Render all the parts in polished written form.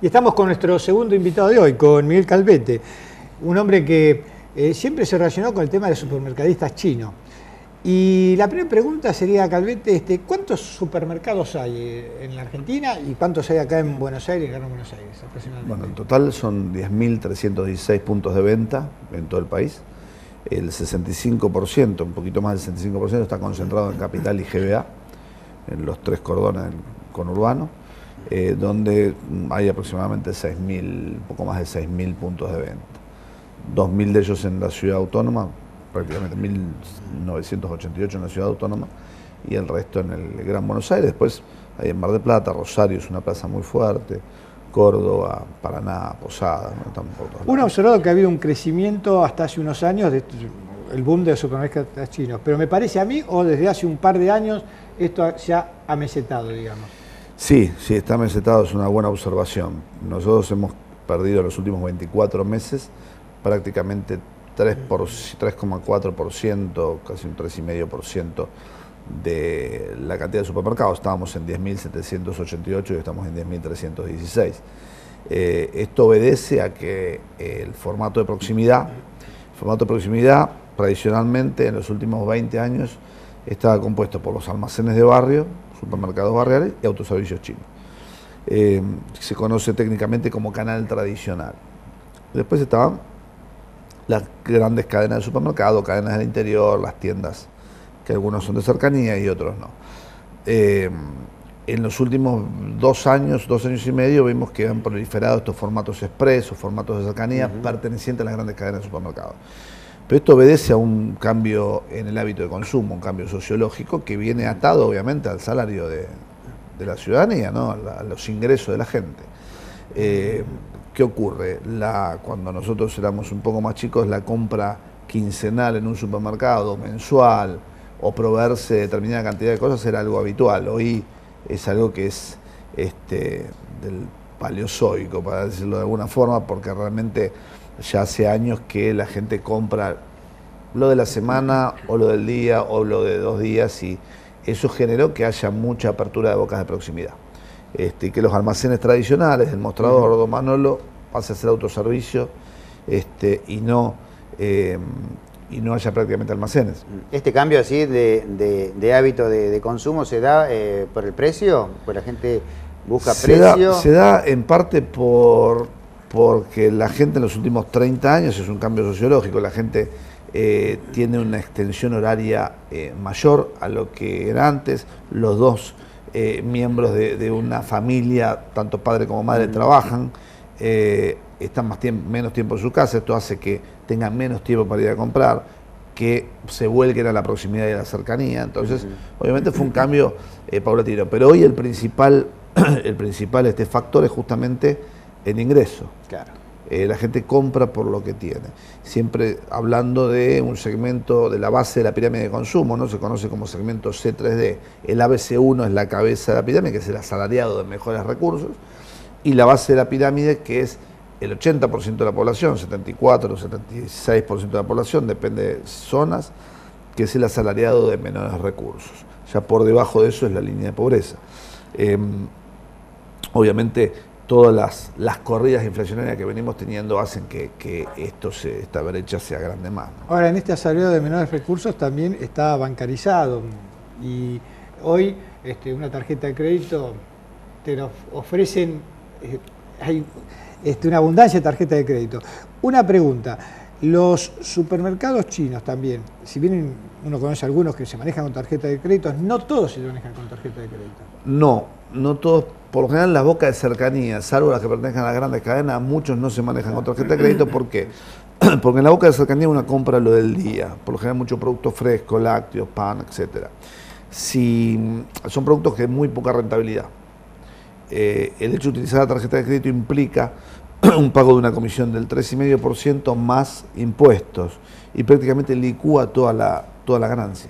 Y estamos con nuestro segundo invitado de hoy, con Miguel Calvete, un hombre que siempre se relacionó con el tema de supermercadistas chinos. Y la primera pregunta sería, Calvete, ¿cuántos supermercados hay en la Argentina y cuántos hay acá en Buenos Aires, en Gran Buenos Aires aproximadamente? Bueno, en total son 10.316 puntos de venta en todo el país. El 65%, un poquito más del 65% está concentrado en Capital y GBA, en los tres cordones del conurbano, donde hay aproximadamente 6.000, un poco más de 6.000 puntos de venta. 2.000 de ellos en la ciudad autónoma, prácticamente 1.988 en la ciudad autónoma, y el resto en el Gran Buenos Aires. Después hay en Mar del Plata, Rosario es una plaza muy fuerte, Córdoba, Paraná, Posadas, ¿no? Tampoco. Uno ha observado que ha habido un crecimiento hasta hace unos años el boom de los supermercados chinos, pero me parece a mí, o desde hace un par de años, esto se ha amesetado, digamos. Sí, está amesetado, es una buena observación. Nosotros hemos perdido en los últimos 24 meses prácticamente 3,4%, casi un 3,5% de la cantidad de supermercados. Estábamos en 10.788 y estamos en 10.316. Esto obedece a que el formato de proximidad tradicionalmente en los últimos 20 años estaba compuesto por los almacenes de barrio, supermercados barriales y autoservicios chinos. Se conoce técnicamente como canal tradicional. Después estaban las grandes cadenas de supermercados, cadenas del interior, las tiendas, que algunos son de cercanía y otros no. En los últimos 2 años y medio, vimos que han proliferado estos formatos expresos, formatos de cercanía, pertenecientes a las grandes cadenas de supermercados. Pero esto obedece a un cambio en el hábito de consumo, un cambio sociológico que viene atado obviamente al salario de la ciudadanía, ¿no? A los ingresos de la gente. ¿Qué ocurre? Cuando nosotros éramos un poco más chicos, la compra quincenal en un supermercado, mensual, o proveerse determinada cantidad de cosas era algo habitual. Hoy es algo que es del paleozoico, para decirlo de alguna forma, porque realmente ya hace años que la gente compra lo de la semana, o lo del día, o lo de 2 días, y eso generó que haya mucha apertura de bocas de proximidad. Y que los almacenes tradicionales, el mostrador, Don Manolo, pase a ser autoservicio, y no haya prácticamente almacenes. ¿Este cambio así de hábito de consumo se da por el precio? ¿Por la gente busca precio? Se da en parte porque la gente en los últimos 30 años, es un cambio sociológico, la gente tiene una extensión horaria mayor a lo que era antes. Los dos miembros de una familia, tanto padre como madre, trabajan, están menos tiempo en su casa. Esto hace que tengan menos tiempo para ir a comprar, que se vuelquen a la proximidad y a la cercanía. Entonces, obviamente fue un cambio paulatino. Pero hoy el principal factor es justamente el ingreso. Claro. La gente compra por lo que tiene. Siempre hablando de un segmento de la base de la pirámide de consumo, ¿no? Se conoce como segmento C3D. El ABC1 es la cabeza de la pirámide, que es el asalariado de mejores recursos, y la base de la pirámide, que es el 80% de la población, 74 o 76% de la población, depende de zonas, que es el asalariado de menores recursos. Ya por debajo de eso es la línea de pobreza. Obviamente, todas las corridas inflacionarias que venimos teniendo hacen que esta brecha sea grande más, ¿no? Ahora, en este asalariado de menores recursos también está bancarizado, y hoy una tarjeta de crédito te lo ofrecen, hay una abundancia de tarjetas de crédito. Una pregunta, los supermercados chinos también, si bien uno conoce algunos que se manejan con tarjeta de crédito, no todos se manejan con tarjeta de crédito. No todos. Por lo general, las bocas de cercanía, salvo las que pertenecen a las grandes cadenas, muchos no se manejan con tarjeta de crédito. ¿Por qué? Porque en la boca de cercanía uno compra lo del día, por lo general mucho producto fresco, lácteos, pan, etc. Son productos que muy poca rentabilidad. El hecho de utilizar la tarjeta de crédito implica un pago de una comisión del 3,5% más impuestos, y prácticamente licúa toda la ganancia.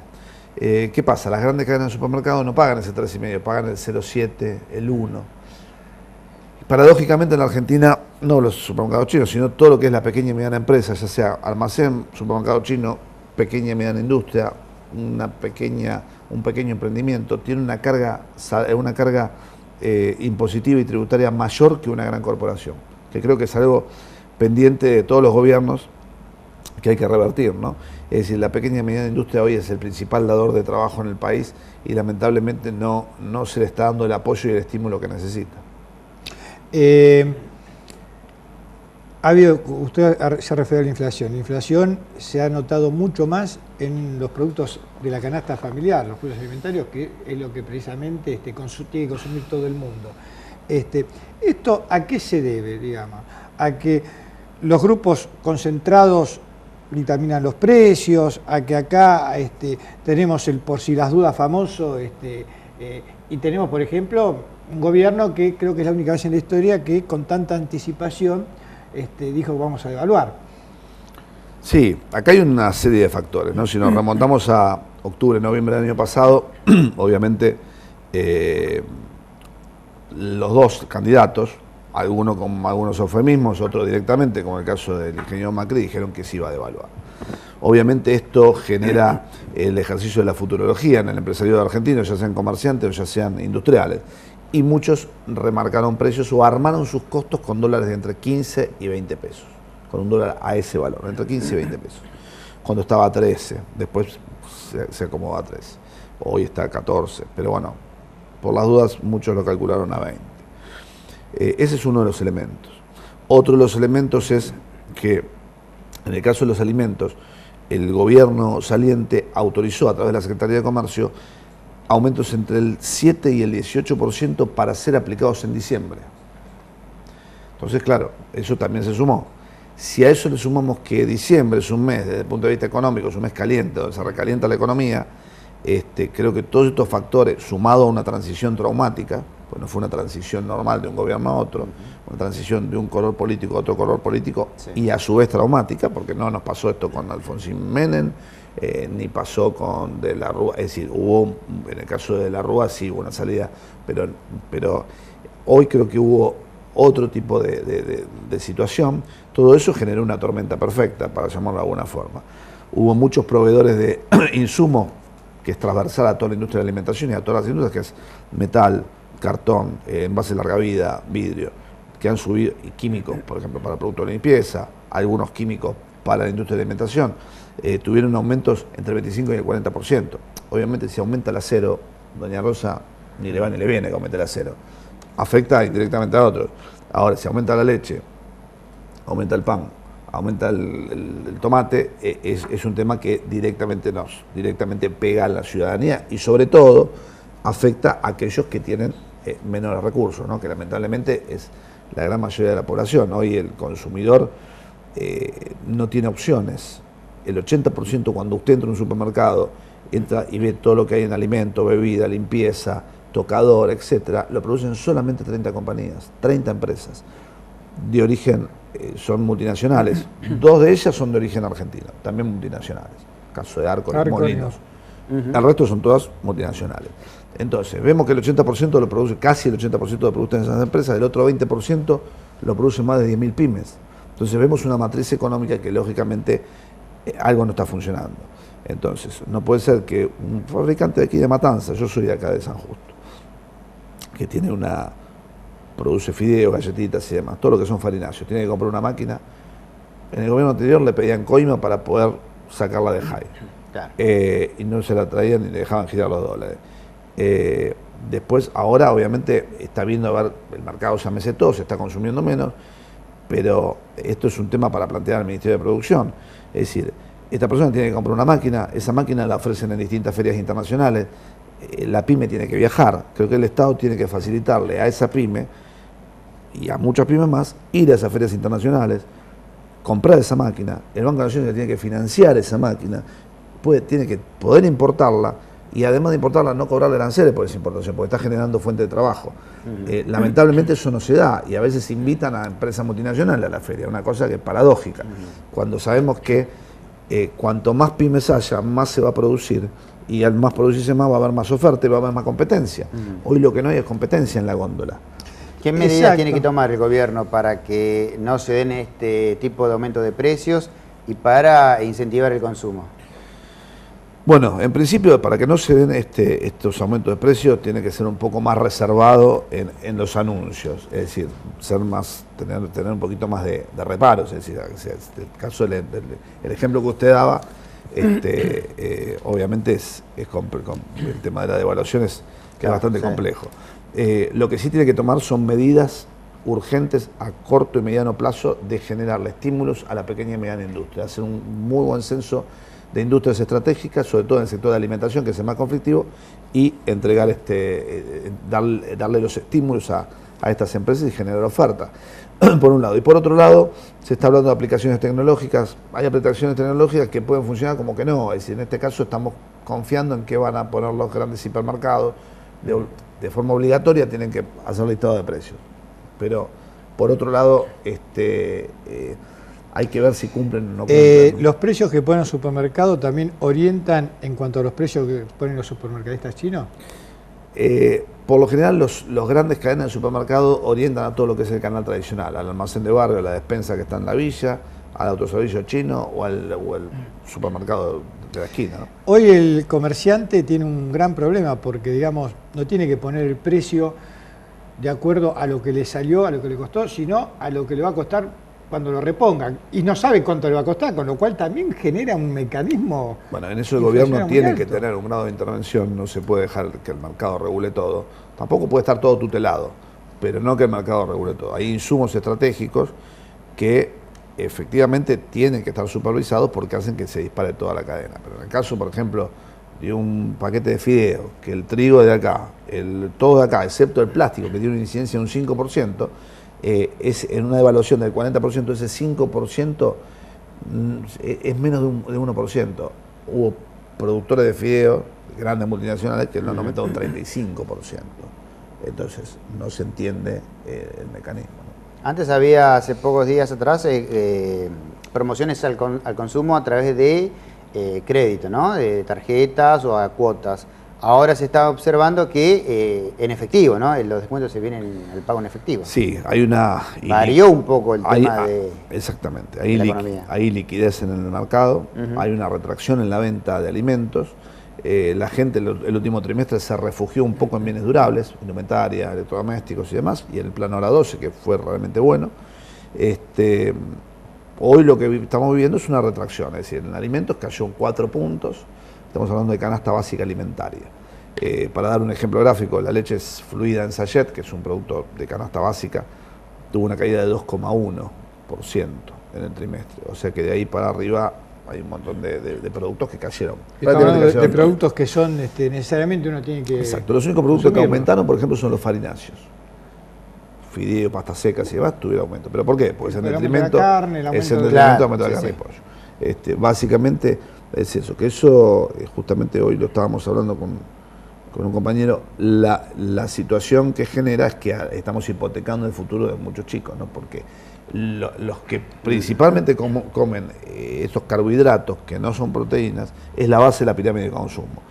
¿Qué pasa? Las grandes cadenas de supermercados no pagan ese 3,5%, pagan el 0,7%, el 1%. Paradójicamente en la Argentina, no los supermercados chinos, sino todo lo que es la pequeña y mediana empresa, ya sea almacén, supermercado chino, pequeña y mediana industria, un pequeño emprendimiento, tiene una carga impositiva y tributaria mayor que una gran corporación, que creo que es algo pendiente de todos los gobiernos que hay que revertir, ¿no? Es decir, la pequeña y mediana industria hoy es el principal dador de trabajo en el país y lamentablemente no se le está dando el apoyo y el estímulo que necesita. Usted se refirió a la inflación. La inflación se ha notado mucho más en los productos de la canasta familiar, los productos alimentarios, que es lo que precisamente tiene que consumir todo el mundo. ¿Esto a qué se debe, digamos? A que los grupos concentrados dictaminan los precios, a que acá tenemos el por si las dudas famoso, y tenemos, por ejemplo, un gobierno que creo que es la única vez en la historia que con tanta anticipación dijo que vamos a devaluar. Sí, acá hay una serie de factores, ¿no? Si nos remontamos a octubre, noviembre del año pasado, obviamente los dos candidatos, algunos con algunos eufemismos, otros directamente, como el caso del ingeniero Macri, dijeron que se iba a devaluar. Obviamente esto genera el ejercicio de la futurología en el empresariado argentino, ya sean comerciantes o ya sean industriales. Y muchos remarcaron precios o armaron sus costos con dólares de entre 15 y 20 pesos, con un dólar a ese valor, entre 15 y 20 pesos. Cuando estaba a 13, después se acomodó a 13. Hoy está a 14, pero bueno, por las dudas muchos lo calcularon a 20. Ese es uno de los elementos. Otro de los elementos es que, en el caso de los alimentos, el gobierno saliente autorizó a través de la Secretaría de Comercio aumentos entre el 7 y el 18% para ser aplicados en diciembre. Entonces, claro, eso también se sumó. Si a eso le sumamos que diciembre es un mes, desde el punto de vista económico, es un mes caliente, donde se recalienta la economía, creo que todos estos factores, sumado a una transición traumática, pues no fue una transición normal de un gobierno a otro, una transición de un color político a otro color político, sí, y a su vez traumática, porque no nos pasó esto con Alfonsín Menem, ni pasó con De la Rúa, es decir, hubo, en el caso de De la Rúa sí hubo una salida, pero hoy creo que hubo otro tipo de situación. Todo eso generó una tormenta perfecta, para llamarlo de alguna forma. Hubo muchos proveedores de insumos, que es transversal a toda la industria de la alimentación y a todas las industrias, que es metal, cartón, envase de larga vida, vidrio, que han subido, y químicos, por ejemplo, para productos de limpieza, algunos químicos para la industria de la alimentación, tuvieron aumentos entre el 25 y el 40%. Obviamente, si aumenta el acero, doña Rosa ni le va ni le viene que aumente el acero. Afecta indirectamente a otros. Ahora, si aumenta la leche, aumenta el pan, aumenta el tomate, es un tema que directamente pega a la ciudadanía y sobre todo afecta a aquellos que tienen menores recursos, ¿no? Que lamentablemente es la gran mayoría de la población. Hoy el consumidor no tiene opciones. El 80% cuando usted entra en un supermercado, entra y ve todo lo que hay en alimento, bebida, limpieza, tocador, etcétera, lo producen solamente 30 compañías, 30 empresas de origen, son multinacionales. 2 de ellas son de origen argentino, también multinacionales. Caso de Arcor y Molinos. El resto son todas multinacionales. Entonces, vemos que el 80% lo produce, casi el 80% lo producen esas empresas, el otro 20% lo producen más de 10.000 pymes. Entonces vemos una matriz económica que lógicamente algo no está funcionando. Entonces, no puede ser que un fabricante de aquí de Matanza, yo soy de acá de San Justo, que produce fideos, galletitas y demás, todo lo que son farináceos, tiene que comprar una máquina. En el gobierno anterior le pedían coima para poder sacarla de Jai. Claro. Y no se la traían ni le dejaban girar los dólares. Después, ahora obviamente está viendo a ver, el mercado ya mesetó, se está consumiendo menos, pero esto es un tema para plantear al Ministerio de Producción. Es decir, esta persona tiene que comprar una máquina, esa máquina la ofrecen en distintas ferias internacionales, la pyme tiene que viajar, creo que el Estado tiene que facilitarle a esa pyme y a muchas pymes más ir a esas ferias internacionales, comprar esa máquina, el Banco Nacional tiene que financiar esa máquina, tiene que poder importarla y además de importarla no cobrarle aranceles por esa importación, porque está generando fuente de trabajo. Lamentablemente eso no se da y a veces invitan a empresas multinacionales a la feria, una cosa que es paradójica, cuando sabemos que cuanto más pymes haya, más se va a producir y al más producirse más va a haber más oferta y va a haber más competencia. Hoy lo que no hay es competencia en la góndola. ¿Qué medidas tiene que tomar el gobierno para que no se den este tipo de aumento de precios y para incentivar el consumo? Bueno, en principio, para que no se den estos aumentos de precios, tiene que ser un poco más reservado en los anuncios, es decir, tener un poquito más de reparos, es decir, el caso el ejemplo que usted daba, obviamente el tema de la devaluación es bastante complejo. Lo que sí tiene que tomar son medidas urgentes a corto y mediano plazo de generarle estímulos a la pequeña y mediana industria, hacer un muy buen censo de industrias estratégicas, sobre todo en el sector de alimentación, que es el más conflictivo, y entregar darle los estímulos a estas empresas y generar oferta, por un lado. Y por otro lado, se está hablando de aplicaciones tecnológicas. Hay aplicaciones tecnológicas que pueden funcionar como que no. Es decir, en este caso estamos confiando en que van a poner los grandes hipermercados. De forma obligatoria tienen que hacer listado de precios. Pero, por otro lado, hay que ver si cumplen o no cumplen. ¿Los precios que ponen los supermercados también orientan en cuanto a los precios que ponen los supermercadistas chinos? Por lo general, los grandes cadenas de supermercado orientan a todo lo que es el canal tradicional, al almacén de barrio, a la despensa que está en la villa, al autoservicio chino o al supermercado de la esquina, ¿no? Hoy el comerciante tiene un gran problema porque, digamos, no tiene que poner el precio de acuerdo a lo que le salió, a lo que le costó, sino a lo que le va a costar cuando lo repongan, y no sabe cuánto le va a costar, con lo cual también genera un mecanismo. Bueno, en eso el gobierno tiene que tener un grado de intervención, no se puede dejar que el mercado regule todo, tampoco puede estar todo tutelado, pero no que el mercado regule todo. Hay insumos estratégicos que efectivamente tienen que estar supervisados porque hacen que se dispare toda la cadena, pero en el caso, por ejemplo, de un paquete de fideos, que el trigo de acá, todo de acá, excepto el plástico, que tiene una incidencia de un 5%, es en una devaluación del 40%, ese 5% es menos de 1%. Hubo productores de fideos, grandes multinacionales, que lo han aumentado un 35%. Entonces, no se entiende el mecanismo, ¿no? Antes había, hace pocos días atrás, promociones al consumo a través de crédito, ¿no? De tarjetas o a cuotas. Ahora se está observando que en efectivo, ¿no? Los descuentos se vienen al pago en efectivo. Sí, hay una... Varió un poco el tema de... Exactamente, hay liquidez en el mercado, hay una retracción en la venta de alimentos, la gente el último trimestre se refugió un poco en bienes durables, indumentaria, electrodomésticos y demás, y en el plan hora 12, que fue realmente bueno. Hoy lo que estamos viviendo es una retracción, es decir, en alimentos cayó 4 puntos. Estamos hablando de canasta básica alimentaria. Para dar un ejemplo gráfico, la leche fluida en sachet, que es un producto de canasta básica, tuvo una caída de 2,1% en el trimestre. O sea que de ahí para arriba hay un montón de productos que cayeron. Estamos hablando de productos que son necesariamente uno tiene que... Exacto. Los únicos productos que aumentaron, por ejemplo, son los farináceos. Fideo, pastas secas y demás tuvieron aumento. ¿Pero por qué? Porque es en detrimento de la carne y pollo. Básicamente... Es eso, que eso, justamente hoy lo estábamos hablando con un compañero, la situación que genera es que estamos hipotecando el futuro de muchos chicos, ¿no? Porque los que principalmente comen estos carbohidratos que no son proteínas, es la base de la pirámide de consumo.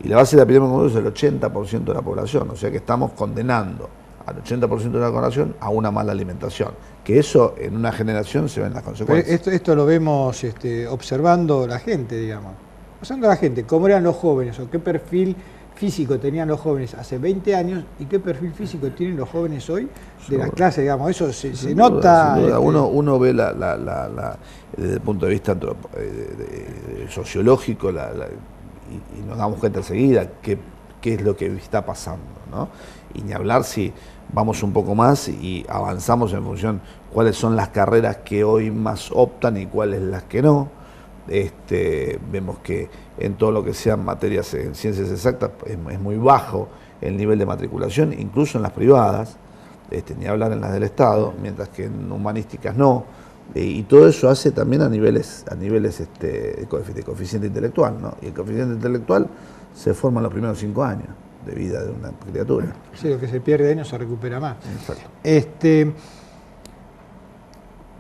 Y la base de la pirámide de consumo es el 80% de la población, o sea que estamos condenando al 80% de la población a una mala alimentación. Que eso en una generación se ven las consecuencias. Esto lo vemos observando la gente, digamos. Observando la gente, cómo eran los jóvenes o qué perfil físico tenían los jóvenes hace 20 años y qué perfil físico tienen los jóvenes hoy de las clases, digamos. Eso se nota. Sin duda. Uno ve desde el punto de vista sociológico y nos damos cuenta enseguida qué es lo que está pasando, ¿no? Y ni hablar si vamos un poco más y avanzamos en función cuáles son las carreras que hoy más optan y cuáles las que no. Vemos que en todo lo que sean materias en ciencias exactas es muy bajo el nivel de matriculación, incluso en las privadas, ni hablar en las del Estado, mientras que en humanísticas no. Y todo eso hace también a niveles de coeficiente intelectual, ¿no? Y el coeficiente intelectual se forma en los primeros 5 años de vida de una criatura. Sí, lo que se pierde ahí no se recupera más. Exacto.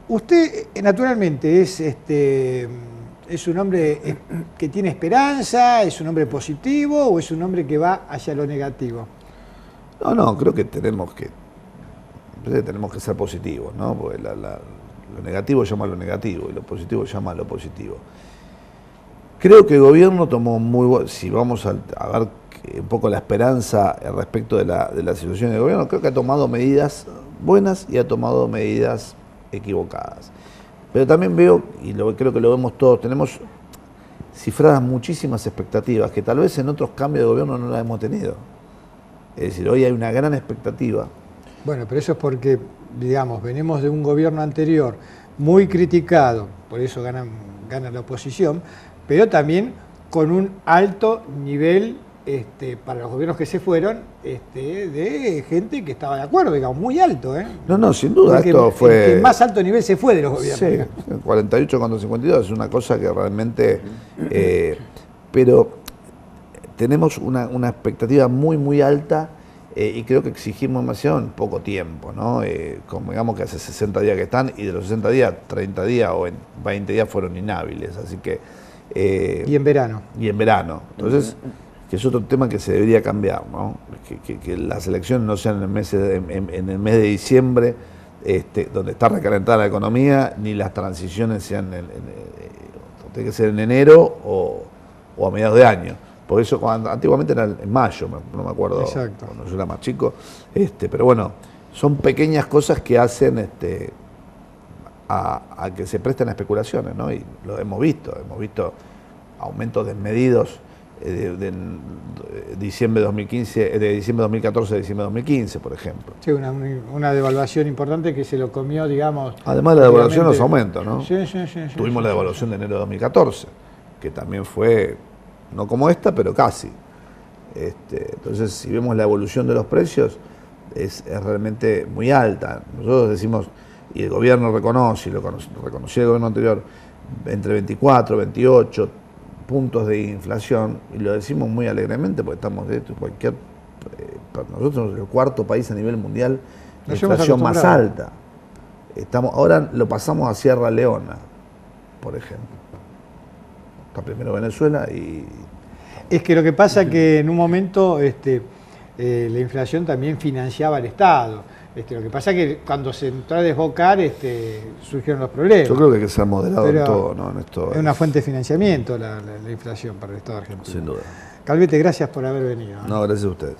Usted naturalmente es un hombre que tiene esperanza, es un hombre positivo o es un hombre que va hacia lo negativo. No, creo que tenemos que ser positivos, ¿no? Porque lo negativo llama a lo negativo y lo positivo llama a lo positivo. Creo que el gobierno tomó si vamos a ver un poco la esperanza respecto de la situación del gobierno, creo que ha tomado medidas buenas y ha tomado medidas equivocadas. Pero también veo, y creo que lo vemos todos, tenemos cifradas muchísimas expectativas que tal vez en otros cambios de gobierno no las hemos tenido. Es decir, hoy hay una gran expectativa. Bueno, pero eso es porque, digamos, venimos de un gobierno anterior muy criticado, por eso gana la oposición, pero también con un alto nivel para los gobiernos que se fueron, de gente que estaba de acuerdo, digamos, muy alto. No, sin duda, esto fue... El más alto nivel se fue de los gobiernos. Sí, 48 contra 52 es una cosa que realmente... pero tenemos una expectativa muy, muy alta y creo que exigimos demasiado en poco tiempo, ¿no? Como digamos que hace 60 días que están y de los 60 días, 30 días o 20 días fueron inhábiles, así que... y en verano. Y en verano. Entonces... que es otro tema que se debería cambiar, ¿no? Que las elecciones no sean en el mes de diciembre, donde está recalentada la economía, ni las transiciones sean tiene que ser en enero o a mediados de año. Por eso antiguamente era en mayo, no me acuerdo. Exacto. Cuando yo era más chico. Pero bueno, son pequeñas cosas que hacen a que se presten a especulaciones, ¿no? Y lo hemos visto aumentos desmedidos de diciembre de 2015, de diciembre de 2014 a diciembre de 2015, por ejemplo. Sí, una devaluación importante que se lo comió, digamos... Además de la devaluación, los aumentos, ¿no? Sí. Tuvimos la devaluación de enero de 2014, que también fue, no como esta, pero casi. Entonces, si vemos la evolución de los precios, es realmente muy alta. Nosotros decimos, y el gobierno reconoce, y lo reconoció el gobierno anterior, entre 24, 28 puntos de inflación, y lo decimos muy alegremente porque estamos de esto, para nosotros somos el cuarto país a nivel mundial de inflación más alta. Ahora lo pasamos a Sierra Leona, por ejemplo. Está primero Venezuela y... Es que lo que pasa es que en un momento la inflación también financiaba al Estado. Lo que pasa es que cuando se entró a desbocar surgieron los problemas. Yo creo que hay que ser moderado en todo, ¿no? En esto es una fuente de financiamiento la inflación para el Estado argentino. Sin duda. Calvete, gracias por haber venido. No, gracias a ustedes.